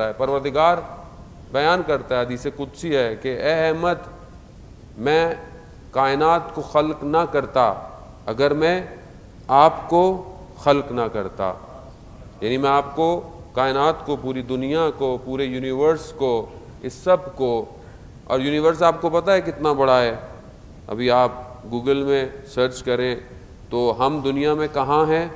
پروردگار بیان کرتا ہے، حدیث قدسی ہے کہ اے احمد میں کائنات کو خلق نہ کرتا اگر میں آپ کو خلق نہ کرتا. یعنی میں آپ کو، کائنات کو، پوری دنیا کو، پورے یونیورس کو، اس سب کو، اور یونیورس آپ کو پتہ ہے کتنا بڑا ہے؟ ابھی آپ گوگل میں سرچ کریں تو ہم دنیا میں کہاں ہیں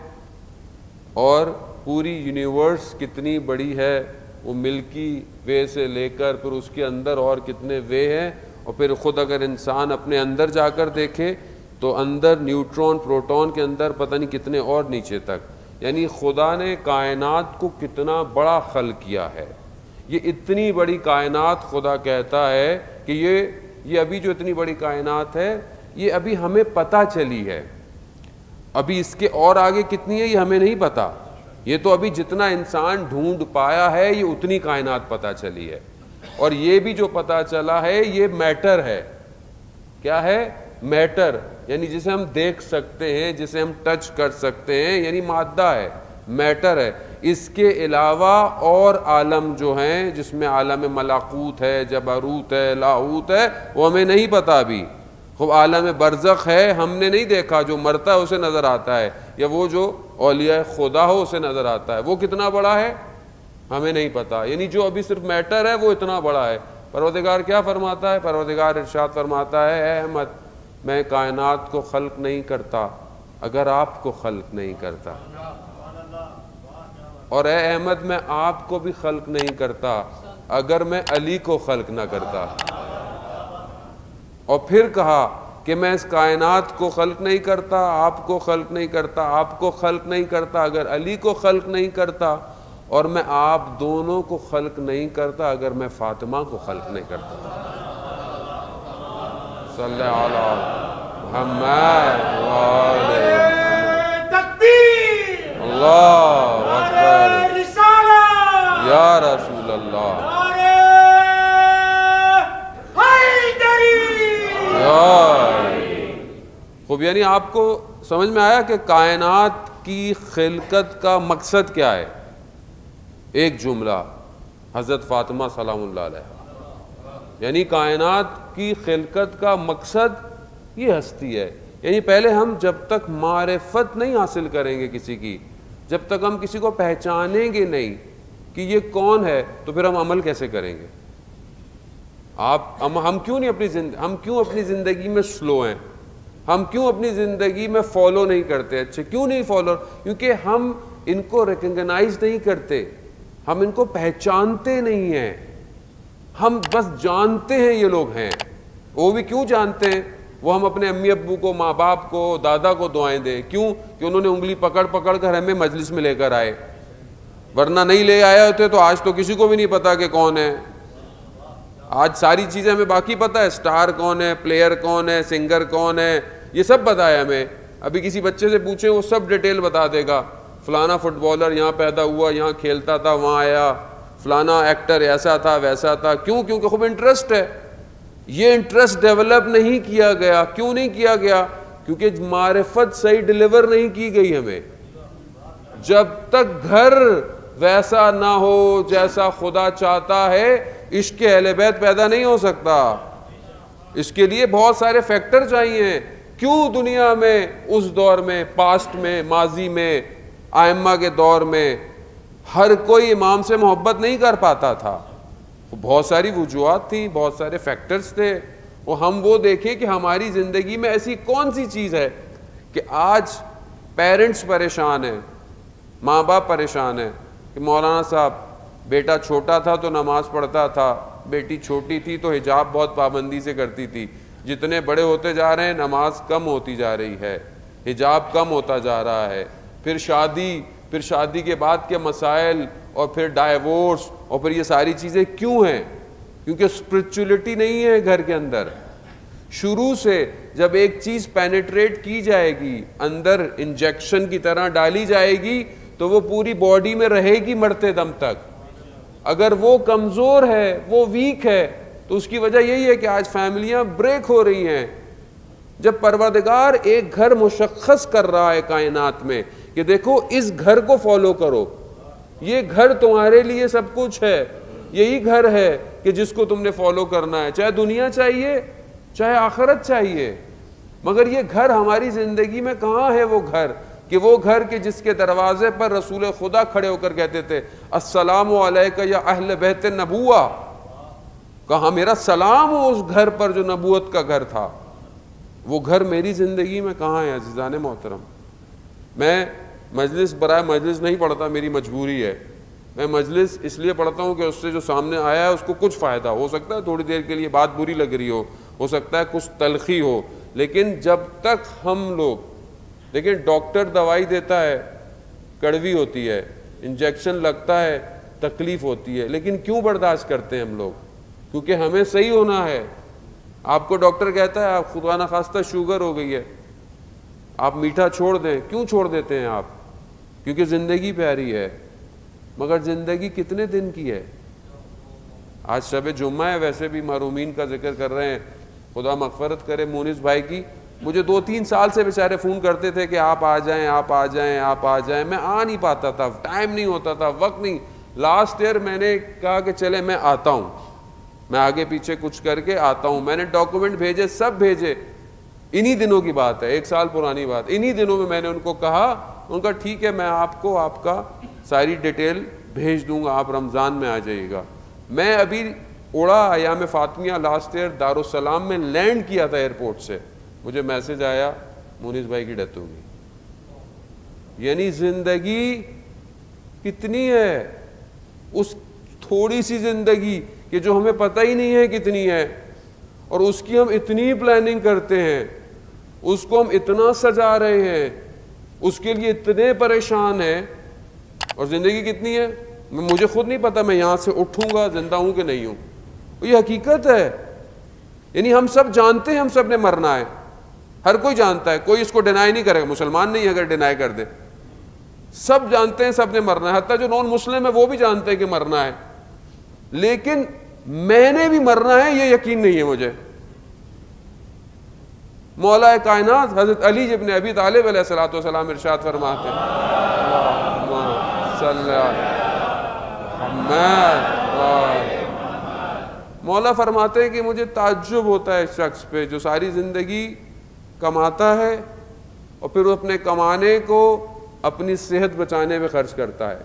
اور پوری یونیورس کتنی بڑی ہے، وہ ملکی وے سے لے کر پھر اس کے اندر اور کتنے وے ہیں، اور پھر خود اگر انسان اپنے اندر جا کر دیکھے تو اندر نیوٹرون پروٹون کے اندر پتہ نہیں کتنے اور نیچے تک. یعنی خدا نے کائنات کو کتنا بڑا خلق کیا ہے. یہ اتنی بڑی کائنات خدا کہتا ہے کہ یہ ابھی جو اتنی بڑی کائنات ہے یہ ابھی ہمیں پتہ چلی ہے، ابھی اس کے اور آگے کتنی ہے یہ ہمیں نہیں پتا. یہ تو ابھی جتنا انسان ڈھونڈ پایا ہے یہ اتنی کائنات پتہ چلی ہے، اور یہ بھی جو پتہ چلا ہے یہ میٹر ہے. کیا ہے؟ میٹر، یعنی جسے ہم دیکھ سکتے ہیں، جسے ہم ٹچ کر سکتے ہیں، یعنی مادہ ہے، میٹر ہے. اس کے علاوہ اور عالم جو ہیں جس میں عالم ملکوت ہے، جبروت ہے، لاہوت ہے، وہ ہمیں نہیں پتا ابھی. خوب عالم برزخ ہے، ہم نے نہیں دیکھا، جو مرتا ہے اسے نظر آتا ہے، یا وہ جو اولیاء خدا ہو اسے نظر آتا ہے. وہ کتنا بڑا ہے ہمیں نہیں پتا. یعنی جو ابھی صرف میٹر ہے وہ اتنا بڑا ہے. پروردگار کیا فرماتا ہے؟ پروردگار ارشاد فرماتا ہے اے احمد میں کائنات کو خلق نہیں کرتا اگر آپ کو خلق نہیں کرتا، اور اے احمد میں آپ کو بھی خلق نہیں کرتا اگر میں علی کو خلق نہ کرتا. اور پھر کہا کہ میں اس کائنات کو خلق نہیں کرتا، آپ کو خلق نہیں کرتا، آپ کو خلق نہیں کرتا اگر علی کو خلق نہیں کرتا، اور میں آپ دونوں کو خلق نہیں کرتا اگر میں فاطمہ کو خلق نہیں کرتا. صلی علی محمد تکبیر، اللہ اکبر، یا رسول اللہ، خوب. یعنی آپ کو سمجھ میں آیا کہ کائنات کی خلقت کا مقصد کیا ہے؟ ایک جملہ، حضرت فاطمہ سلام اللہ علیہ. یعنی کائنات کی خلقت کا مقصد یہ ہستی ہے. یعنی پہلے ہم جب تک معرفت نہیں حاصل کریں گے کسی کی، جب تک ہم کسی کو پہچانیں گے نہیں کہ یہ کون ہے، تو پھر ہم عمل کیسے کریں گے؟ ہم کیوں اپنی زندگی میں سلو ہیں؟ ہم کیوں اپنی زندگی میں فالو نہیں کرتے؟ اچھا کیوں نہیں فالو؟ کیونکہ ہم ان کو ریکگنائز نہیں کرتے، ہم ان کو پہچانتے نہیں ہیں. ہم بس جانتے ہیں یہ لوگ ہیں. وہ بھی کیوں جانتے ہیں؟ وہ ہم اپنے امی ابو کو، ماں باپ کو، دادا کو دعائیں دیں. کیوں؟ کہ انہوں نے انگلی پکڑ پکڑ کر ہمیں مجلس میں لے کر آئے، ورنہ نہیں لے آئے ہوتے تو آج تو کسی کو بھی نہیں پتا کہ کون ہے. آج ساری چیزیں ہمیں باقی پتہ ہے، سٹار کون ہے، پلیئر کون ہے، سنگر کون ہے، یہ سب پتہ ہے ہمیں. ابھی کسی بچے سے پوچھیں وہ سب ڈیٹیل بتا دے گا. فلانا فٹ بالر یہاں پیدا ہوا، یہاں کھیلتا تھا، وہاں آیا، فلانا ایکٹر ایسا تھا ویسا تھا. کیوں؟ کیونکہ خوب انٹرسٹ ہے. یہ انٹرسٹ ڈیولپ نہیں کیا گیا. کیوں نہیں کیا گیا؟ کیونکہ معرفت صحیح ڈیلیور نہیں کی گئی ہمیں. جب تک گھر ویسا نہ ہو جیسا خدا چاہتا ہے، عشق اہل بیت پیدا نہیں ہو سکتا. اس کے لیے بہت سارے فیکٹر چاہیے. کیوں دنیا میں اس دور میں، پاسٹ میں، ماضی میں، آئمہ کے دور میں ہر کوئی امام سے محبت نہیں کر پاتا تھا؟ بہت ساری وجوہات تھیں، بہت سارے فیکٹرز تھے. ہم وہ دیکھیں کہ ہماری زندگی میں ایسی کون سی چیز ہے کہ آج پیرنٹس پریشان ہیں، ماں باپ پریشان ہیں کہ مولانا صاحب بیٹا چھوٹا تھا تو نماز پڑھتا تھا، بیٹی چھوٹی تھی تو حجاب بہت پابندی سے کرتی تھی، جتنے بڑے ہوتے جا رہے ہیں نماز کم ہوتی جا رہی ہے، حجاب کم ہوتا جا رہا ہے، پھر شادی کے بعد کے مسائل، اور پھر ڈائیورس، اور پھر یہ ساری چیزیں کیوں ہیں؟ کیونکہ اسپرچولیٹی نہیں ہے گھر کے اندر. شروع سے جب ایک چیز پینیٹریٹ کی جائے گی، اندر انجیکشن کی طرح ڈالی جائے گی، تو وہ پوری باڈی میں رہے گی مرتے دم تک. اگر وہ کمزور ہے، وہ ویک ہے، تو اس کی وجہ یہی ہے کہ آج فیملیاں بریک ہو رہی ہیں. جب پروردگار ایک گھر مشخص کر رہا ہے کائنات میں کہ دیکھو اس گھر کو فالو کرو، یہ گھر تمہارے لیے سب کچھ ہے, یہی گھر ہے کہ جس کو تم نے فالو کرنا ہے, چاہے دنیا چاہیے چاہے آخرت چاہیے. مگر یہ گھر ہماری زندگی میں کہاں ہے وہ گھر, کہ وہ گھر کہ جس کے دروازے پر رسول خدا کھڑے ہو کر کہتے تھے السلام علیکہ یا اہل بیت النبوہ, کہا میرا سلام ہو اس گھر پر جو نبوت کا گھر تھا. وہ گھر میری زندگی میں کہاں ہے عزیزان محترم؟ میں مجلس برائے مجلس نہیں پڑھتا, میری مجبوری ہے. میں مجلس اس لیے پڑھتا ہوں کہ اس سے جو سامنے آیا ہے اس کو کچھ فائدہ ہو سکتا ہے, تھوڑی دیر کے لیے بات بری لگ رہی ہو سکتا ہے کچھ تلخی ہو, لیکن جب تک ہم لوگ دیکھیں ڈاکٹر دوائی دیتا ہے کڑوی ہوتی ہے, انجیکشن لگتا ہے تکلیف ہوتی ہے, لیکن کیوں برداشت کرتے ہیں ہم لوگ؟ کیونکہ ہمیں صحیح ہونا ہے. آپ کو ڈاکٹر کہتا ہے آپ خدا نخواستہ شوگر ہو گئی ہے, آپ میٹھا چھوڑ دیں, کیوں چھوڑ دیتے ہیں آپ؟ کیونکہ زندگی پیاری ہے. مگر زندگی کتنے دن کی ہے؟ آج شب جمعہ ہے, ویسے بھی محرومین کا ذکر کر رہے ہیں, خدا مغفرت کرے مونس بھائی کی. مجھے 2-3 سال سے بیچارے فون کرتے تھے کہ آپ آ جائیں آپ آ جائیں آپ آ جائیں, میں آ نہیں پاتا تھا, ٹائم نہیں ہوتا تھا, وقت نہیں. لاسٹ ایئر میں نے کہا کہ چلے میں آتا ہوں, میں آگے پیچھے کچھ کر کے آتا ہوں. میں نے ڈاکومنٹ بھیجے, سب بھیجے, انہی دنوں کی بات ہے, 1 سال پرانی بات. انہی دنوں میں میں نے ان کو کہا, ان کا ٹھیک ہے میں آپ کو آپ کا ساری ڈیٹیل بھیج دوں گا, آپ رمضان میں آ جائیے گا. میں ابھی اڑا ایام فاطمیہ لاسٹ ایئر دارالسلام میں لینڈ کیا تھا ایئرپورٹ سے, مجھے میسج آیا مونس بھائی کی ڈیتھ ہو گئی. یعنی زندگی کتنی ہے, اس تھوڑی سی زندگی کہ جو ہمیں پتہ ہی نہیں ہے کتنی ہے, اور اس کی ہم اتنی پلاننگ کرتے ہیں, اس کو ہم اتنا سجا رہے ہیں, اس کے لیے اتنے پریشان ہیں. اور زندگی کتنی ہے مجھے خود نہیں پتا, میں یہاں سے اٹھوں گا زندہ ہوں کہ نہیں ہوں. یہ حقیقت ہے. یعنی ہم سب جانتے ہیں ہم سب نے مرنا ہے, ہر کوئی جانتا ہے, کوئی اس کو ڈینائی نہیں کرے گا, مسلمان نہیں اگر ڈینائی کر دے. سب جانتے ہیں سب نے مرنا ہے, حتیٰ جو نان مسلم ہے وہ بھی جانتے ہیں کہ مرنا ہے. لیکن میں نے بھی مرنا ہے یہ یقین نہیں ہے مجھے. مولا کائنات حضرت علی ابن ابی طالب علیہ الصلوۃ والسلام ارشاد فرماتے ہیں مولا فرماتے ہیں کہ مجھے تعجب ہوتا ہے اس شخص پہ جو ساری زندگی کماتا ہے اور پھر اپنے کمانے کو اپنی صحت بچانے میں خرچ کرتا ہے.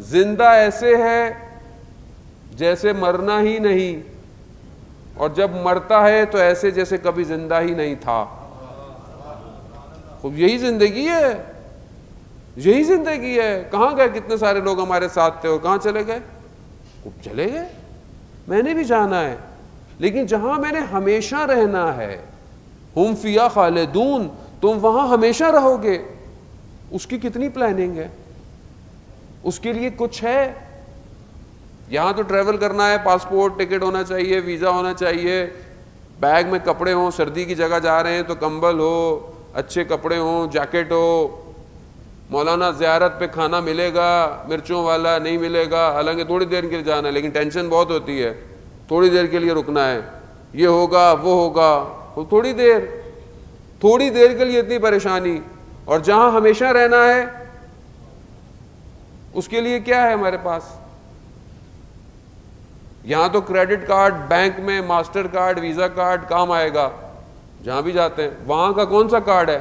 زندہ ایسے ہے جیسے مرنا ہی نہیں, اور جب مرتا ہے تو ایسے جیسے کبھی زندہ ہی نہیں تھا. خوب یہی زندگی ہے, یہی زندگی ہے. کہاں گئے کتنے سارے لوگ ہمارے ساتھ تھے اور کہاں چلے گئے؟ خوب چلے گئے. میں نے بھی جانا ہے, لیکن جہاں میں نے ہمیشہ رہنا ہے, ہم فیہا خالدون, تم وہاں ہمیشہ رہو گے. اس کی کتنی پلاننگ ہے, اس کے لیے کچھ ہے. یہاں تو ٹریول کرنا ہے, پاسپورٹ ٹکٹ ہونا چاہیے, ویزا ہونا چاہیے, بیگ میں کپڑے ہوں, سردی کی جگہ جا رہے ہیں تو کمبل ہو, اچھے کپڑے ہوں, جیکٹ ہو. مولانا زیارت پہ کھانا ملے گا, مرچوں والا نہیں ملے گا, حالانکہ تھوڑی دیر کے لیے جانا ہے لیکن ٹینشن بہت ہوتی ہے, تھوڑی دیر کے لیے رکنا ہے, یہ ہوگا وہ ہوگا, تھوڑی دیر کے لیے اتنی پریشانی. اور جہاں ہمیشہ رہنا ہے اس کے لیے کیا ہے ہمارے پاس؟ یہاں تو کریڈٹ کارڈ, بینک میں ماسٹر کارڈ, ویزا کارڈ کام آئے گا جہاں بھی جاتے ہیں. وہاں کا کون سا کارڈ ہے؟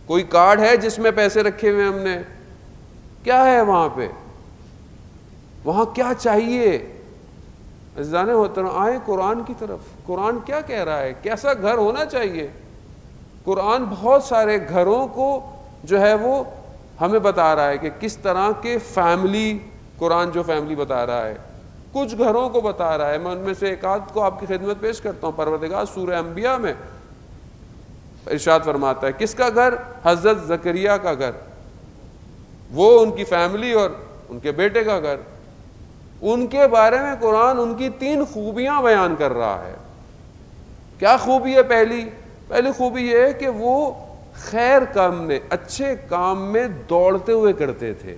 کوئی کارڈ ہے جس میں پیسے رکھے ہوئے ہم نے؟ کیا ہے وہاں پہ؟ وہاں کیا چاہیے؟ عزیزان محترم آئیں قرآن کی طرف. قرآن کیا کہہ رہا ہے, کیسا گھر ہونا چاہیے؟ قرآن بہت سارے گھروں کو جو ہے وہ ہمیں بتا رہا ہے کہ کس طرح کے فیملی, قرآن جو فیملی بتا رہا ہے کچھ گھروں کو بتا رہا ہے. میں ان میں سے ایک آدھ کو آپ کی خدمت پیش کرتا ہوں. پروردگار سورہ انبیاء میں ارشاد فرماتا ہے کس کا گھر؟ حضرت زکریا کا گھر, وہ ان کی فیملی اور ان کے بیٹے کا گھر. ان کے بارے میں قرآن ان کی 3 خوبیاں بیان کر رہا ہے. کیا خوبی ہے؟ پہلی خوبی یہ ہے کہ وہ خیر کام میں, اچھے کام میں دوڑتے ہوئے کرتے تھے.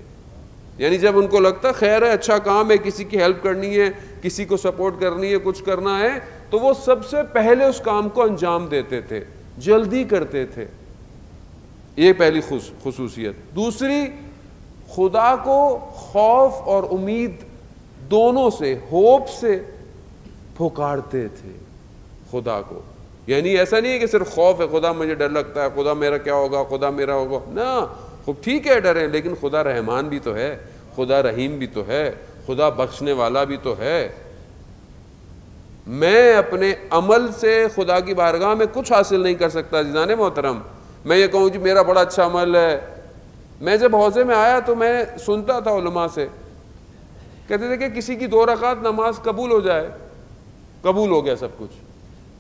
یعنی جب ان کو لگتا خیر ہے, اچھا کام ہے, کسی کی ہیلپ کرنی ہے, کسی کو سپورٹ کرنی ہے, کچھ کرنا ہے, تو وہ سب سے پہلے اس کام کو انجام دیتے تھے, جلدی کرتے تھے. یہ پہلی خصوصیت. دوسری خدا کو خوف اور امید دونوں سے، ہوپ سے پکارتے تھے خدا کو. یعنی ایسا نہیں ہے کہ صرف خوف ہے، خدا مجھے ڈر لگتا ہے، خدا میرا کیا ہوگا، خدا میرا ہوگا، نہ. خوب ٹھیک ہے ڈریں، لیکن خدا رحمان بھی تو ہے، خدا رحیم بھی تو ہے، خدا بخشنے والا بھی تو ہے. میں اپنے عمل سے خدا کی بارگاہ میں کچھ حاصل نہیں کر سکتا عزیزان محترم. میں یہ کہوں جی میرا بڑا اچھا عمل ہے. میں جب حوضے میں آیا تو میں سنتا تھا علماء سے، کہتے تھے کہ کسی کی 2 رکعت نماز قبول ہو جائے، قبول ہو گیا سب کچھ.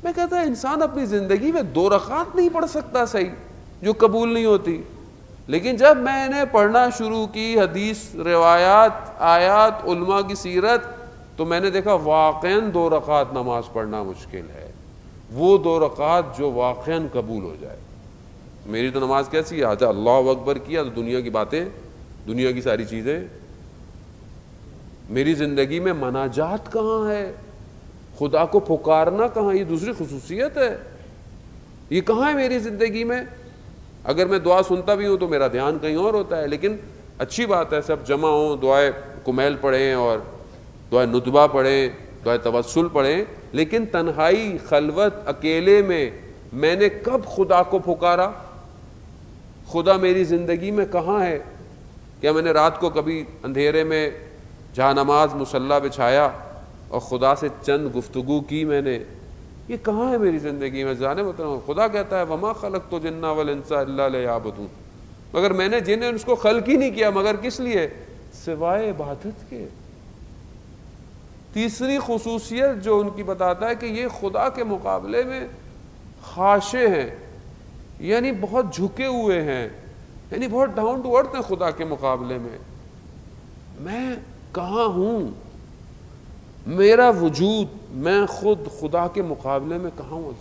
میں کہتا انسان اپنی زندگی میں 2 رکعت نہیں پڑھ سکتا صحیح جو قبول نہیں ہوتی. لیکن جب میں نے پڑھنا شروع کی حدیث، روایات، آیات، علماء کی سیرت، تو میں نے دیکھا واقعاً 2 رکعت نماز پڑھنا مشکل ہے، وہ 2 رکعت جو واقعاً قبول ہو جائے. میری تو نماز کیسی ہے، آجا اللہ اکبر کیا تو دنیا کی باتیں، دنیا کی ساری چیزیں. میری زندگی میں مناجات کہاں ہے، خدا کو پکارنا کہاں، یہ دوسری خصوصیت ہے، یہ کہاں ہے میری زندگی میں. اگر میں دعا سنتا بھی ہوں تو میرا دھیان کہیں اور ہوتا ہے. لیکن اچھی بات ہے سب جمع ہوں، دعائے کمیل پڑھیں اور دعائے ندبہ پڑھیں، دعائے توسل پڑھیں. لیکن تنہائی، خلوت، اکیلے میں نے کب خدا کو پکارا؟ خدا میری زندگی میں کہاں ہے؟ کیا میں نے رات کو کبھی اندھیرے میں جہاں نماز مصلی بچھایا اور خدا سے چند گفتگو کی میں نے؟ یہ کہاں ہے میری زندگی میں؟ جانے بتاؤں، خدا کہتا ہے وما خلقت الجن والانس الا لیعبدون، مگر میں نے جن انس کو خلق ہی نہیں کیا مگر کس لیے؟ سوائے عبادت کے. تیسری خصوصیت جو ان کی بتاتا ہے کہ یہ خدا کے مقابلے میں خاشع ہیں، یعنی بہت جھکے ہوئے ہیں، یعنی بہت ڈاؤن ٹو ارتھ ہیں خدا کے مقابلے میں. میں کہاں ہوں؟ میرا وجود، میں خود خدا کے مقابلے میں کہاں ہوں؟